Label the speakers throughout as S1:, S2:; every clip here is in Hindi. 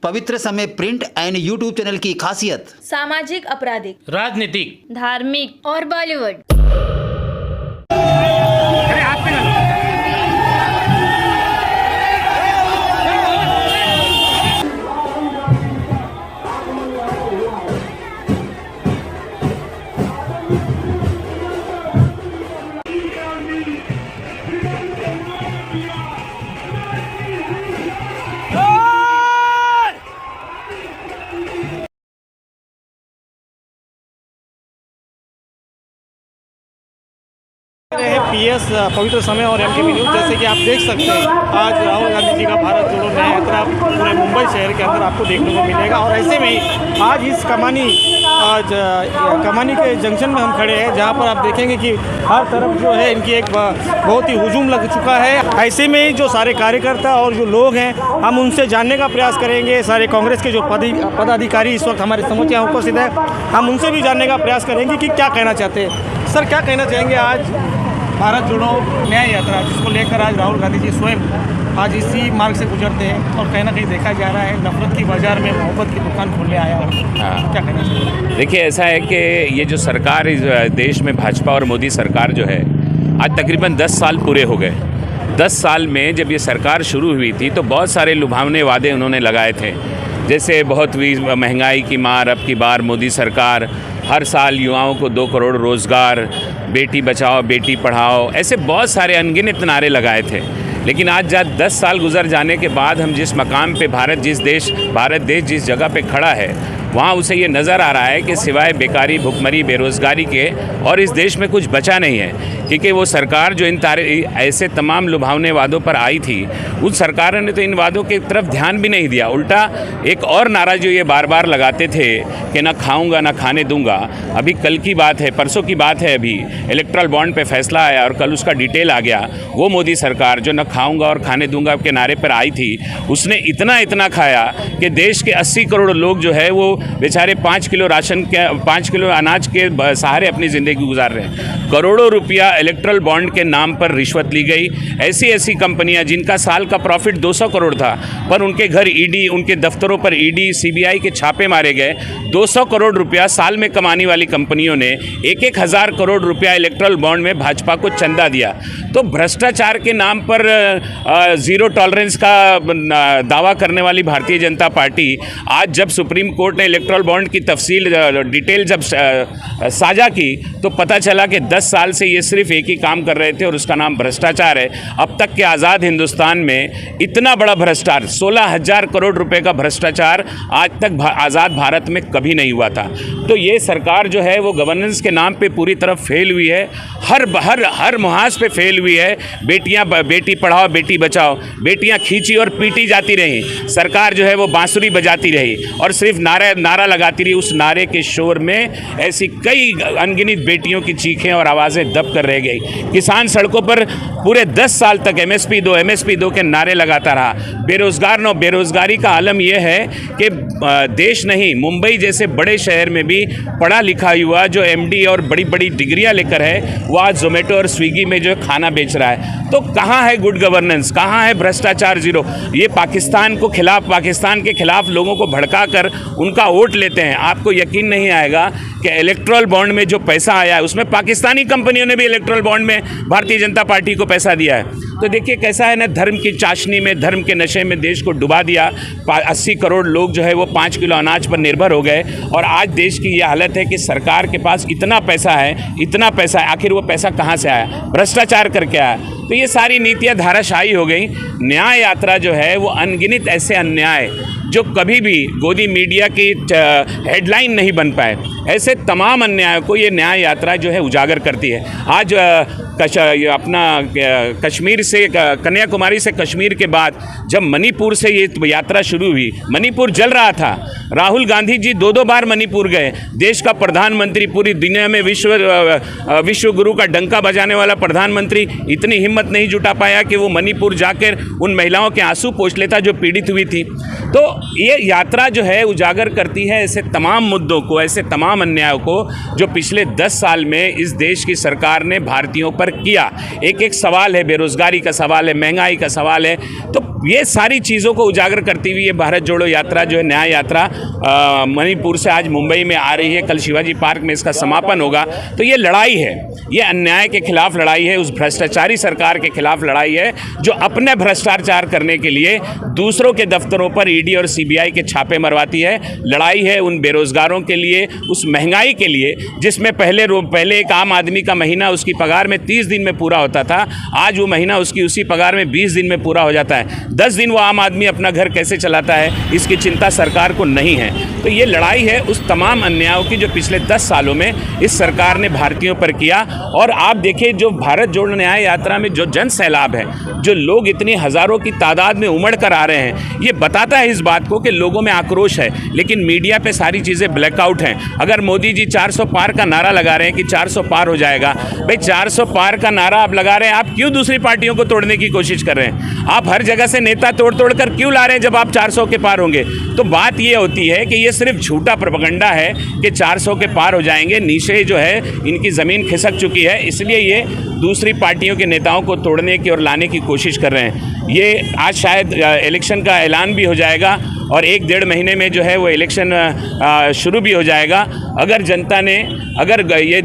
S1: पवित्र समय प्रिंट एंड यूट्यूब चैनल की खासियत
S2: सामाजिक, आपराधिक,
S3: राजनीतिक,
S2: धार्मिक और बॉलीवुड।
S3: पीएस पवित्र समय और एमटीवी न्यूज़। जैसे कि आप देख सकते हैं, आज राहुल गांधी जी का भारत जोड़ो न्याय यात्रा पूरे मुंबई शहर के अंदर आपको देखने को मिलेगा। और ऐसे में ही आज इस कमानी के जंक्शन में हम खड़े हैं, जहां पर आप देखेंगे कि हर तरफ जो है इनकी एक बहुत ही हुजूम लग चुका है। ऐसे में ही जो सारे कार्यकर्ता और जो लोग हैं, हम उनसे जानने का प्रयास करेंगे। सारे कांग्रेस के जो पदाधिकारी इस वक्त हमारे समक्ष यहाँ उपस्थित हैं, हम उनसे भी जानने का प्रयास करेंगे कि क्या कहना चाहते हैं। सर, क्या कहना चाहेंगे आज भारत जोड़ो न्याय यात्रा, जिसको लेकर आज राहुल गांधी जी स्वयं आज इसी मार्ग से गुजरते हैं और कहीं ना कहीं देखा जा रहा है नफरत की बाजार में मोहब्बत की दुकान खोलने आया हो, क्या कहना चाहिए?
S4: देखिए, ऐसा है कि ये जो सरकार इस देश में भाजपा और मोदी सरकार जो है, आज तकरीबन 10 साल पूरे हो गए। 10 साल में जब ये सरकार शुरू हुई थी तो बहुत सारे लुभावने वादे उन्होंने लगाए थे, जैसे बहुत महंगाई की मार अब की बार मोदी सरकार, हर साल युवाओं को 2 करोड़ रोज़गार, बेटी बचाओ बेटी पढ़ाओ, ऐसे बहुत सारे अनगिनत नारे लगाए थे। लेकिन आज जब 10 साल गुजर जाने के बाद हम जिस मकाम पे भारत देश जिस जगह पे खड़ा है, वहाँ उसे ये नज़र आ रहा है कि सिवाय बेकारी, भुखमरी, बेरोज़गारी के और इस देश में कुछ बचा नहीं है। क्योंकि वो सरकार जो ऐसे तमाम लुभावने वादों पर आई थी, उस सरकार ने तो इन वादों की तरफ ध्यान भी नहीं दिया। उल्टा एक और नारा जो ये बार बार लगाते थे कि ना खाऊंगा ना खाने दूंगा। अभी कल की बात है, परसों की बात है, अभी इलेक्ट्रल बॉन्ड पे फैसला आया और कल उसका डिटेल आ गया। वो मोदी सरकार जो ना खाऊंगा और खाने दूंगा के नारे पर आई थी, उसने इतना खाया कि देश के 80 करोड़ लोग जो है वो बेचारे 5 किलो अनाज के सहारे अपनी ज़िंदगी गुजार रहे हैं। करोड़ों रुपया इलेक्ट्रल बॉन्ड के नाम पर रिश्वत ली गई। ऐसी कंपनियां जिनका साल का प्रॉफिट 200 करोड़ था, पर उनके घर ईडी, उनके दफ्तरों पर ईडी, सीबीआई के छापे मारे गए। 200 करोड़ रुपया साल में कमाने वाली कंपनियों ने 1,000 करोड़ रुपया इलेक्ट्रल बॉन्ड में भाजपा को चंदा दिया। तो भ्रष्टाचार के नाम पर ज़ीरो टॉलरेंस का दावा करने वाली भारतीय जनता पार्टी आज जब सुप्रीम कोर्ट ने इलेक्ट्रल बॉन्ड की तफसील डिटेल जब साझा की, तो पता चला कि 10 साल से ये सिर्फ एक ही काम कर रहे थे और उसका नाम भ्रष्टाचार है। अब तक के आज़ाद हिंदुस्तान में इतना बड़ा भ्रष्टाचार, 16,000 करोड़ रुपए का भ्रष्टाचार आज तक आज़ाद भारत में कभी नहीं हुआ था। तो ये सरकार जो है वो गवर्नेंस के नाम पे पूरी तरह फेल हुई है, हर मुहाज पे फेल हुई है। बेटी पढ़ाओ बेटी बचाओ, बेटियां खींची और पीटी जाती रहीं, सरकार जो है वो बांसुरी बजाती रही और सिर्फ नारा लगाती रही। उस नारे के शोर में ऐसी कई अनगिनत बेटियों की चीखें और आवाज़ें दब कर रह गई। किसान सड़कों पर पूरे 10 साल तक MSP 2 के नारे लगाता रहा। बेरोज़गारी का आलम यह है कि देश नहीं, मुंबई जैसे बड़े शहर में भी पढ़ा लिखा युवा जो MD और बड़ी बड़ी डिग्रियां लेकर है, वो आज जोमेटो और स्विगी में जो खाना बेच रहा है। तो कहाँ है गुड गवर्नेंस, कहाँ है भ्रष्टाचार ज़ीरो? ये पाकिस्तान के खिलाफ लोगों को भड़का कर उनका वोट लेते हैं। आपको यकीन नहीं आएगा कि इलेक्ट्रल बॉन्ड में जो पैसा आया है उसमें पाकिस्तानी कंपनियों ने भी इलेक्ट्रल बॉन्ड में भारतीय जनता पार्टी को पैसा दिया है। तो देखिए कैसा है ना, धर्म की चाशनी में, धर्म के नशे में देश को डुबा दिया। 80 करोड़ लोग जो है वो 5 किलो अनाज पर निर्भर हो गए और आज देश की ये हालत है कि सरकार के पास इतना पैसा है, आखिर वो पैसा कहाँ से आया? भ्रष्टाचार करके आया। तो ये सारी नीतियाँ धाराशाही हो गई। न्याय यात्रा जो है वो अनगिनत ऐसे अन्याय जो कभी भी गोदी मीडिया की हेडलाइन नहीं बन पाए, ऐसे तमाम अन्यायों को ये न्याय यात्रा जो है उजागर करती है। आज कश्मीर से, कन्याकुमारी से कश्मीर के बाद जब मणिपुर से ये यात्रा शुरू हुई, मणिपुर जल रहा था। राहुल गांधी जी 2 बार मणिपुर गए। देश का प्रधानमंत्री, पूरी दुनिया में विश्व गुरु का डंका बजाने वाला प्रधानमंत्री इतनी हिम्मत नहीं जुटा पाया कि वो मणिपुर जाकर उन महिलाओं के आंसू पोंछ लेता जो पीड़ित हुई थी। तो ये यात्रा जो है उजागर करती है ऐसे तमाम मुद्दों को, ऐसे तमाम अन्यायों को जो पिछले 10 साल में इस देश की सरकार ने भारतीयों पर पर किया। एक एक सवाल है, बेरोजगारी का सवाल है, महंगाई का सवाल है, तो ये सारी चीज़ों को उजागर करती हुई ये भारत जोड़ो यात्रा जो है, न्याय यात्रा मणिपुर से आज मुंबई में आ रही है। कल शिवाजी पार्क में इसका समापन होगा। तो ये लड़ाई है, ये अन्याय के खिलाफ लड़ाई है, उस भ्रष्टाचारी सरकार के खिलाफ लड़ाई है जो अपने भ्रष्टाचार करने के लिए दूसरों के दफ्तरों पर ईडी और सीबीआई के छापे मरवाती है। लड़ाई है उन बेरोजगारों के लिए, उस महंगाई के लिए, जिसमें पहले एक आम आदमी का महीना उसकी पगार में 30 दिन में पूरा होता था, आज वो महीना उसकी उसी पगार में 20 दिन में पूरा हो जाता है। 10 दिन वो आम आदमी अपना घर कैसे चलाता है, इसकी चिंता सरकार को नहीं है। तो ये लड़ाई है उस तमाम अन्यायों की जो पिछले 10 सालों में इस सरकार ने भारतीयों पर किया। और आप देखिए, जो भारत जोड़ो न्याय यात्रा में जो जन सैलाब है, जो लोग इतनी हज़ारों की तादाद में उमड़ कर आ रहे हैं, ये बताता है इस बात को कि लोगों में आक्रोश है, लेकिन मीडिया पे सारी चीज़ें ब्लैकआउट हैं। अगर मोदी जी 400 पार का नारा लगा रहे हैं कि 400 पार हो जाएगा, भाई 400 पार का नारा आप लगा रहे हैं, आप क्यों दूसरी पार्टियों को तोड़ने की कोशिश कर रहे हैं? आप हर जगह से नेता तोड़ कर क्यों ला रहे हैं जब आप 400 के पार होंगे? तो बात ये होती है कि ये सिर्फ झूठा प्रोपेगेंडा है कि 400 के पार हो जाएंगे। नीचे जो है इनकी ज़मीन खिसक चुकी है, इसलिए ये दूसरी पार्टियों के नेताओं को तोड़ने की और लाने की कोशिश कर रहे हैं। ये आज शायद इलेक्शन का ऐलान भी हो जाएगा और 1-1.5 महीने में जो है वो इलेक्शन शुरू भी हो जाएगा। अगर जनता ने, अगर ये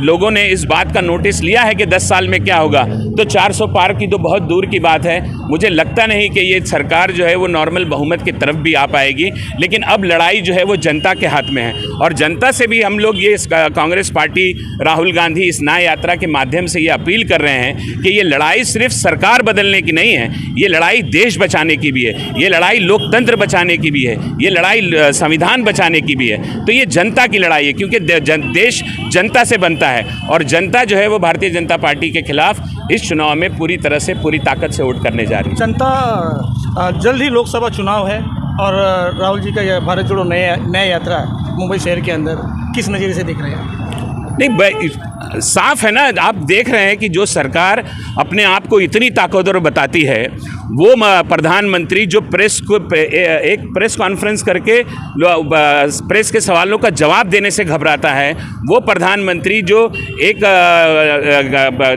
S4: लोगों ने इस बात का नोटिस लिया है कि 10 साल में क्या होगा, तो 400 पार की तो बहुत दूर की बात है। मुझे लगता नहीं कि ये सरकार जो है वो नॉर्मल बहुमत की तरफ भी आ पाएगी। लेकिन अब लड़ाई जो है वो जनता के हाथ में है और जनता से भी हम लोग ये कांग्रेस पार्टी, राहुल गांधी इस न्याय यात्रा के माध्यम से ये अपील कर रहे हैं कि ये लड़ाई सिर्फ सरकार बदलने की नहीं है, ये लड़ाई देश बचाने की भी है, ये लड़ाई लोकतंत्र बचाने की भी है, ये लड़ाई संविधान बचाने की भी है। तो ये जनता की लड़ाई है, क्योंकि देश जनता से बनता है और जनता जो है वो भारतीय जनता पार्टी के खिलाफ इस चुनाव में पूरी तरह से, पूरी ताकत से वोट करने जा रही है।
S3: जनता जल्द ही लोकसभा चुनाव है और राहुल जी का यह भारत जोड़ो न्याय यात्रा मुंबई शहर के अंदर किस नज़रिए से देख रहे हैं?
S4: नहीं, साफ है ना, आप देख रहे हैं कि जो सरकार अपने आप को इतनी ताकतवर बताती है, वो प्रधानमंत्री जो एक प्रेस कॉन्फ्रेंस करके प्रेस के सवालों का जवाब देने से घबराता है, वो प्रधानमंत्री जो एक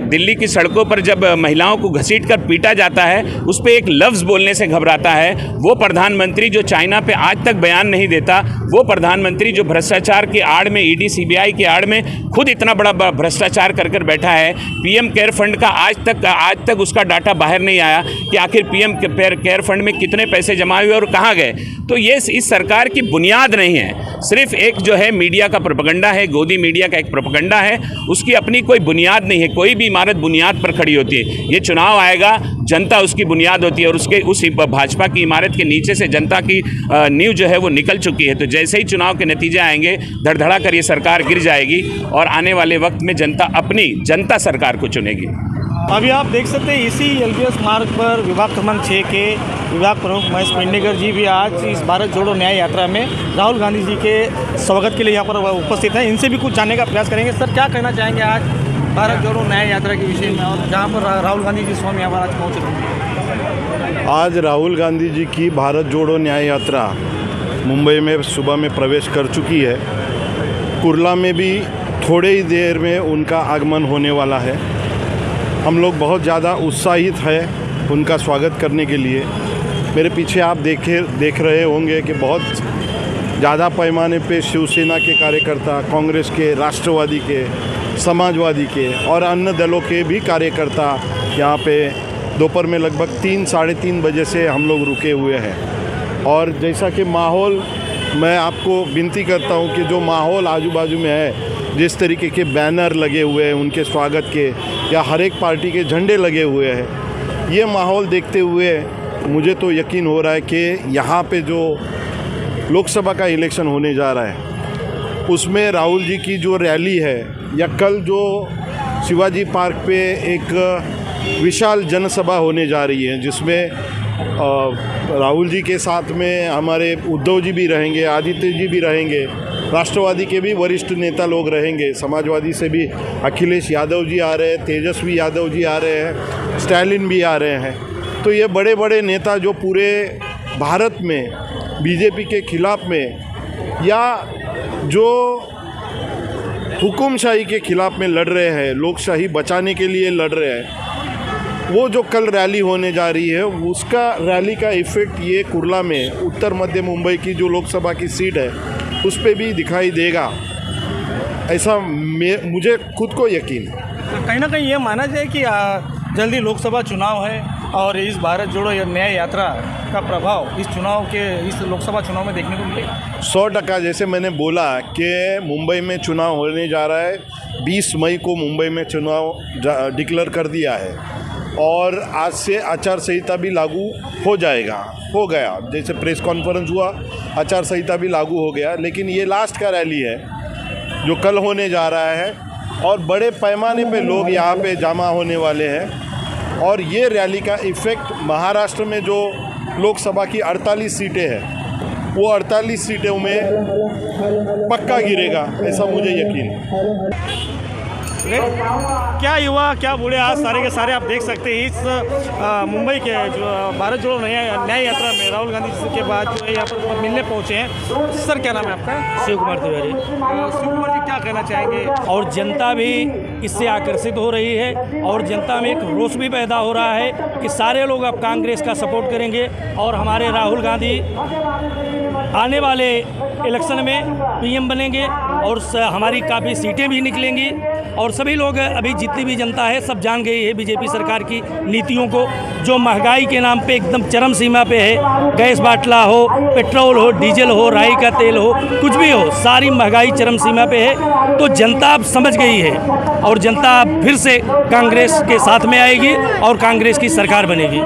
S4: दिल्ली की सड़कों पर जब महिलाओं को घसीट कर पीटा जाता है उस पर एक लफ्ज़ बोलने से घबराता है, वो प्रधानमंत्री जो चाइना पे आज तक बयान नहीं देता, वो प्रधानमंत्री जो भ्रष्टाचार की आड़ में, ईडी सीबीआई की आड़ में खुद इतना बड़ा भ्रष्टाचार कर बैठा है। पीएम केयर फंड का आज तक उसका डाटा बाहर नहीं आया कि आखिर पीएम केयर फंड में कितने पैसे जमा हुए और कहाँ गए। तो ये इस सरकार की बुनियाद नहीं है, सिर्फ एक जो है मीडिया का प्रोपेगेंडा है, गोदी मीडिया का एक प्रोपेगेंडा है, उसकी अपनी कोई बुनियाद नहीं है। कोई भी इमारत बुनियाद पर खड़ी होती है, ये चुनाव आएगा, जनता उसकी बुनियाद होती है और उस भाजपा की इमारत के नीचे से जनता की नींव जो है वो निकल चुकी है। तो जैसे ही चुनाव के नतीजे आएंगे, धड़धड़ा कर ये सरकार गिर जाएगी और आने वाले वक्त में जनता अपनी जनता सरकार को चुनेगी।
S3: अभी आप देख सकते हैं इसी एलबीएस मार्ग पर विभाग क्रमांक 6 के विभाग प्रमुख महेश पेडनेकर जी भी आज इस भारत जोड़ो न्याय यात्रा में राहुल गांधी जी के स्वागत के लिए यहाँ पर उपस्थित हैं। इनसे भी कुछ जानने का प्रयास करेंगे। सर, क्या कहना चाहेंगे आज भारत जोड़ो न्याय यात्रा के विषय में, और जहाँ पर राहुल गांधी जी स्वयं यहाँ पर आज पहुँच रहे हैं?
S5: आज राहुल गांधी जी की भारत जोड़ो न्याय यात्रा मुंबई में सुबह में प्रवेश कर चुकी है। कुर्ला में भी थोड़े ही देर में उनका आगमन होने वाला है। हम लोग बहुत ज़्यादा उत्साहित हैं उनका स्वागत करने के लिए। मेरे पीछे आप देख रहे होंगे कि बहुत ज़्यादा पैमाने पे शिवसेना के कार्यकर्ता, कांग्रेस के, राष्ट्रवादी के, समाजवादी के और अन्य दलों के भी कार्यकर्ता यहाँ पे दोपहर में लगभग 3-3:30 बजे से हम लोग रुके हुए हैं। और जैसा कि माहौल, मैं आपको विनती करता हूँ कि जो माहौल आजू बाजू में है, जिस तरीके के बैनर लगे हुए हैं उनके स्वागत के, या हर एक पार्टी के झंडे लगे हुए हैं, ये माहौल देखते हुए मुझे तो यकीन हो रहा है कि यहाँ पे जो लोकसभा का इलेक्शन होने जा रहा है उसमें राहुल जी की जो रैली है, या कल जो शिवाजी पार्क पे एक विशाल जनसभा होने जा रही है, जिसमें राहुल जी के साथ में हमारे उद्धव जी भी रहेंगे, आदित्य जी भी रहेंगे, राष्ट्रवादी के भी वरिष्ठ नेता लोग रहेंगे, समाजवादी से भी अखिलेश यादव जी आ रहे हैं, तेजस्वी यादव जी आ रहे हैं, स्टैलिन भी आ रहे हैं। तो ये बड़े बड़े नेता जो पूरे भारत में बीजेपी के खिलाफ में, या जो हुकुमशाही के खिलाफ में लड़ रहे हैं, लोकशाही बचाने के लिए लड़ रहे हैं, वो जो कल रैली होने जा रही है उसका रैली का इफ़ेक्ट ये कुर्ला में उत्तर मध्य मुंबई की जो लोकसभा की सीट है उस पर भी दिखाई देगा, ऐसा मुझे खुद को यकीन है।
S3: कहीं ना कहीं ये माना जाए कि जल्दी लोकसभा चुनाव है और इस भारत जोड़ो न्याय यात्रा का प्रभाव इस लोकसभा चुनाव में देखने को मिलेगा।
S5: 100% जैसे मैंने बोला कि मुंबई में चुनाव होने जा रहा है, 20 मई को मुंबई में चुनाव डिक्लेयर कर दिया है और आज से आचार संहिता भी लागू हो गया। जैसे प्रेस कॉन्फ्रेंस हुआ, आचार संहिता भी लागू हो गया, लेकिन ये लास्ट का रैली है जो कल होने जा रहा है और बड़े पैमाने पे लोग यहाँ पे जमा होने वाले हैं और ये रैली का इफ़ेक्ट महाराष्ट्र में जो लोकसभा की 48 सीटें हैं वो 48 सीटों में पक्का गिरेगा, ऐसा मुझे यकीन है।
S3: क्या युवा क्या बूढ़े आज सारे के सारे आप देख सकते हैं इस मुंबई के जो भारत जोड़ो न्याय यात्रा में राहुल गांधी जी के बाद जो है यहाँ पर मिलने पहुँचे हैं। सर क्या नाम है आपका?
S6: शिव कुमार तिवारी।
S3: शिव कुमार जी क्या कहना चाहेंगे?
S6: और जनता भी इससे आकर्षित हो रही है और जनता में एक रोष भी पैदा हो रहा है कि सारे लोग अब कांग्रेस का सपोर्ट करेंगे और हमारे राहुल गांधी आने वाले इलेक्शन में पीएम बनेंगे और हमारी काफ़ी सीटें भी निकलेंगी और सभी लोग अभी जितनी भी जनता है सब जान गई है बीजेपी सरकार की नीतियों को, जो महंगाई के नाम पे एकदम चरम सीमा पे है। गैस बाटला हो, पेट्रोल हो, डीजल हो, राई का तेल हो, कुछ भी हो, सारी महंगाई चरम सीमा पे है। तो जनता अब समझ गई है और जनता फिर से कांग्रेस के साथ में आएगी और कांग्रेस की सरकार बनेगी।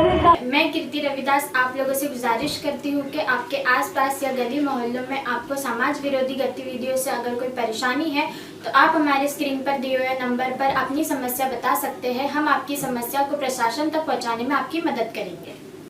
S7: मैं कीर्ति रविदास आप लोगों से गुजारिश करती हूँ कि आपके आसपास या गली मोहल्लों में आपको समाज विरोधी गतिविधियों से अगर कोई परेशानी है तो आप हमारे स्क्रीन पर दिए हुए नंबर पर अपनी समस्या बता सकते हैं। हम आपकी समस्या को प्रशासन तक पहुँचाने में आपकी मदद करेंगे।